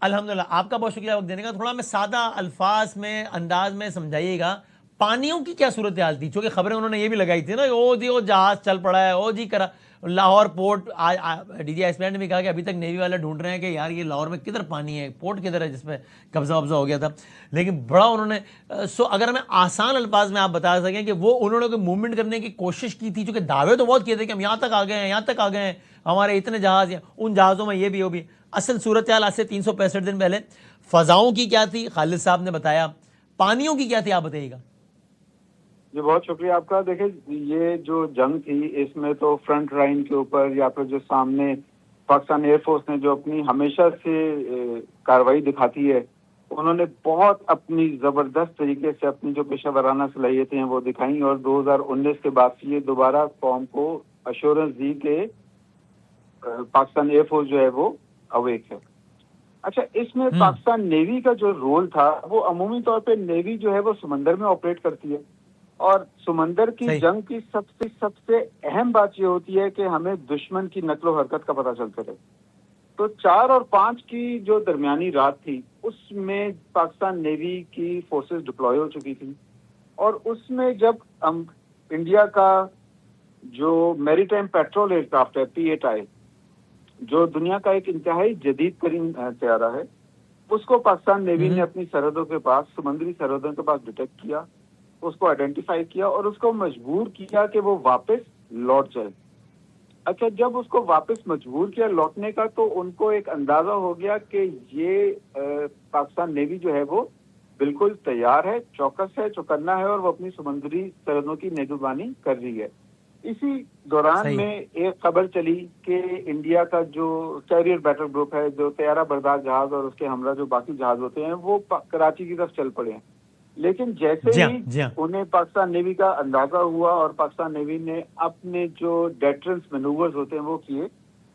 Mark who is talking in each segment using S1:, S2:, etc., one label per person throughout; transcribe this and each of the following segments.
S1: الحمدللہ، آپ کا بہت شکریہ وقت دینے کا. تھوڑا میں سادہ الفاظ میں انداز میں سمجھائیے گا پانیوں کی کیا صورتحال تھی، چونکہ خبریں انہوں نے یہ بھی لگائی تھی نا، او جی وہ جہاز چل پڑا ہے، او جی کرا Lahore port. D G S P نے بھی کہا کہ ابھی تک نیوی والے ڈھونڈ رہے ہیں کہ یار یہ لاہور میں کدھر پانی ہے، پورٹ کدھر ہے جس پہ قبضہ ہو گیا تھا. لیکن بڑا انہوں نے اگر ہمیں آسان الفاظ میں آپ بتا سکیں کہ وہ انہوں نے کوئی موومنٹ کرنے کی کوشش کی تھی، چونکہ دعوے تو بہت کیے تھے کہ ہم یہاں تک آ گئے ہیں، یہاں تک آ گئے ہیں، ہمارے اتنے جہاز ہیں، ان جہازوں میں یہ بھی وہ بھی. اصل صورتحال آج سے 365 دن پہلے فضاؤں کی کیا تھی خالد صاحب نے بتایا، پانیوں کی کیا تھی آپ بتائیے گا.
S2: جی بہت شکریہ آپ کا. دیکھیں یہ جو جنگ تھی اس میں تو فرنٹ لائن کے اوپر یا پھر جو سامنے پاکستان ایئر فورس نے جو اپنی ہمیشہ سے کارروائی دکھاتی ہے، انہوں نے بہت اپنی زبردست طریقے سے اپنی جو پیشہ ورانہ صلاحیتیں ہیں وہ دکھائیں، اور 2019 کے بعد سے یہ دوبارہ قوم کو ایشورنس دی کہ پاکستان ایئر فورس جو ہے وہ اویک ہے. اچھا، اس میں پاکستان نیوی کا جو رول تھا وہ عمومی طور پہ نیوی جو ہے وہ سمندر میں آپریٹ کرتی ہے، اور سمندر کی
S1: صحیح.
S2: جنگ کی سب سے اہم بات یہ ہوتی ہے کہ ہمیں دشمن کی نقل و حرکت کا پتہ چلتا رہے. تو 4 اور 5 کی جو درمیانی رات تھی اس میں پاکستان نیوی کی فورسز ڈپلوائے ہو چکی تھی، اور اس میں جب انڈیا کا جو میری ٹائم پیٹرول ایئر کرافٹ ہے P-8I، جو دنیا کا ایک انتہائی جدید ترین طیارہ ہے، اس کو پاکستان نیوی نے اپنی سرحدوں کے پاس، سمندری سرحدوں کے پاس ڈیٹیکٹ کیا، اس کو آئیڈینٹیفائی کیا اور اس کو مجبور کیا کہ وہ واپس لوٹ جائے. اچھا، جب اس کو واپس مجبور کیا لوٹنے کا تو ان کو ایک اندازہ ہو گیا کہ یہ پاکستان نیوی جو ہے وہ بالکل تیار ہے، چوکس ہے، چوکنا ہے، اور وہ اپنی سمندری سرحدوں کی نگہبانی کر رہی ہے. اسی دوران میں ایک خبر چلی کہ انڈیا کا جو کیریئر بیٹل گروپ ہے، جو طیارہ بردار جہاز اور اس کے ہمراہ جو باقی جہاز ہوتے ہیں، وہ کراچی کی طرف چل پڑے ہیں. لیکن جیسے ہی انہیں پاکستان نیوی کا اندازہ ہوا اور پاکستان نیوی نے اپنے جو ڈیٹرنس مینوورز ہوتے ہیں وہ کیے،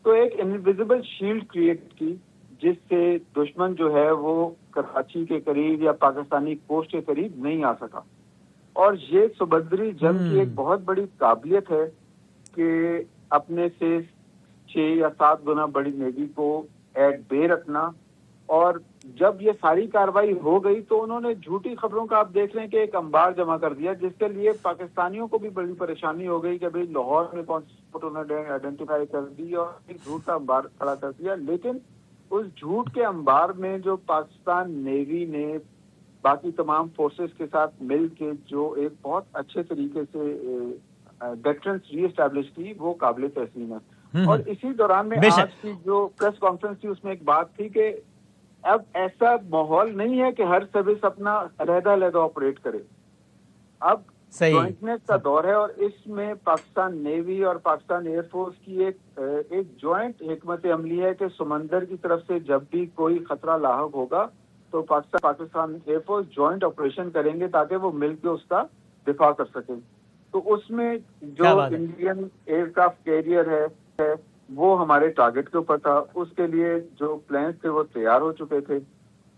S2: تو ایک انویزیبل شیلڈ کریٹ کی جس سے دشمن جو ہے وہ کراچی کے قریب یا پاکستانی کوسٹ کے قریب نہیں آ سکا. اور یہ سمندری جنگ کی ایک بہت بڑی قابلیت ہے کہ اپنے سے 6 یا 7 گنا بڑی نیوی کو ایٹ بے رکھنا. اور جب یہ ساری کاروائی ہو گئی تو انہوں نے جھوٹی خبروں کا آپ دیکھ رہے ہیں کہ ایک انبار جمع کر دیا، جس کے لیے پاکستانیوں کو بھی بڑی پریشانی ہو گئی کہ بھئی لاہور میں کون سی فوٹو انہوں نے آئیڈینٹیفائی کر دی اور ایک جھوٹ کا انبار کھڑا کر دیا. لیکن اس جھوٹ کے انبار میں جو پاکستان نیوی نے باقی تمام فورسز کے ساتھ مل کے جو ایک بہت اچھے طریقے سے ڈیٹرنس ری اسٹیبلش کی، وہ قابل تحسین ہے. اور اسی دوران میں آج کی جو پریس کانفرنس تھی اس میں ایک بات تھی کہ اب ایسا ماحول نہیں ہے کہ ہر سروس اپنا علیحدہ علیحدہ آپریٹ کرے، اب جوائنٹنس کا دور ہے. اور اس میں پاکستان نیوی اور پاکستان ایئر فورس کی ایک جوائنٹ حکمت عملی ہے کہ سمندر کی طرف سے جب بھی کوئی خطرہ لاحق ہوگا تو Pakistan air force joint operation کریں گے تاکہ وہ مل کے اس کا دفاع کر سکیں. تو اس میں جو انڈین ایئر کرافٹ کیریئر ہے وہ ہمارے ٹارگٹ کے اوپر تھا، اس کے لیے جو پلانس تھے وہ تیار ہو چکے تھے.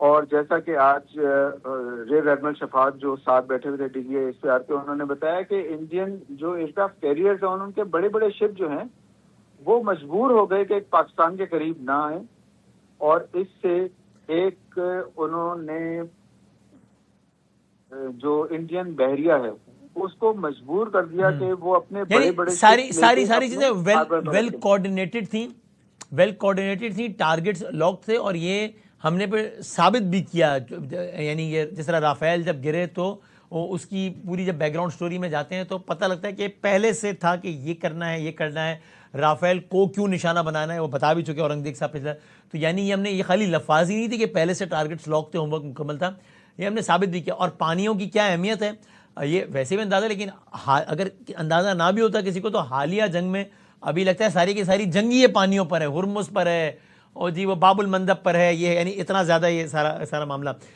S2: اور جیسا کہ آج ریئر ایڈمرل شفاعت جو ساتھ بیٹھے ہوئے تھے DGA کے، انہوں نے بتایا کہ انڈین جو ایئر کرافٹ کیریئرز ہیں ان کے بڑے بڑے شپ جو ہیں وہ مجبور ہو گئے کہ پاکستان کے قریب نہ آئیں، اور اس سے ایک انہوں نے جو انڈین بحریہ ہے اس کو مجبور کر دیا کہ وہ اپنے بڑے بڑے
S1: ساری چیزیں ویل کوآرڈینیٹڈ تھیں، ٹارگٹس لاک تھے. اور یہ ہم نے پھر ثابت بھی کیا، یعنی یہ جس طرح رافیل جب گرے تو اس کی پوری جب بیک گراؤنڈ سٹوری میں جاتے ہیں تو پتہ لگتا ہے کہ پہلے سے تھا کہ یہ کرنا ہے، یہ کرنا ہے، رافیل کو کیوں نشانہ بنانا ہے، وہ بتا بھی چکے اورنگزیب صاحب پچھلا. تو یعنی یہ ہم نے یہ خالی لفاظ ہی نہیں تھی کہ پہلے سے ٹارگٹس لاک تھے، ہوم ورک مکمل تھا، یہ ہم نے ثابت بھی کیا. اور پانیوں کی کیا اہمیت ہے یہ ویسے بھی اندازہ، لیکن اگر اندازہ نہ بھی ہوتا کسی کو تو حالیہ جنگ میں ابھی لگتا ہے ساری کی ساری جنگ یہ پانیوں پر ہے، ہرمز پر ہے، اور جی وہ باب المندب پر ہے، یہ یعنی اتنا زیادہ یہ سارا معاملہ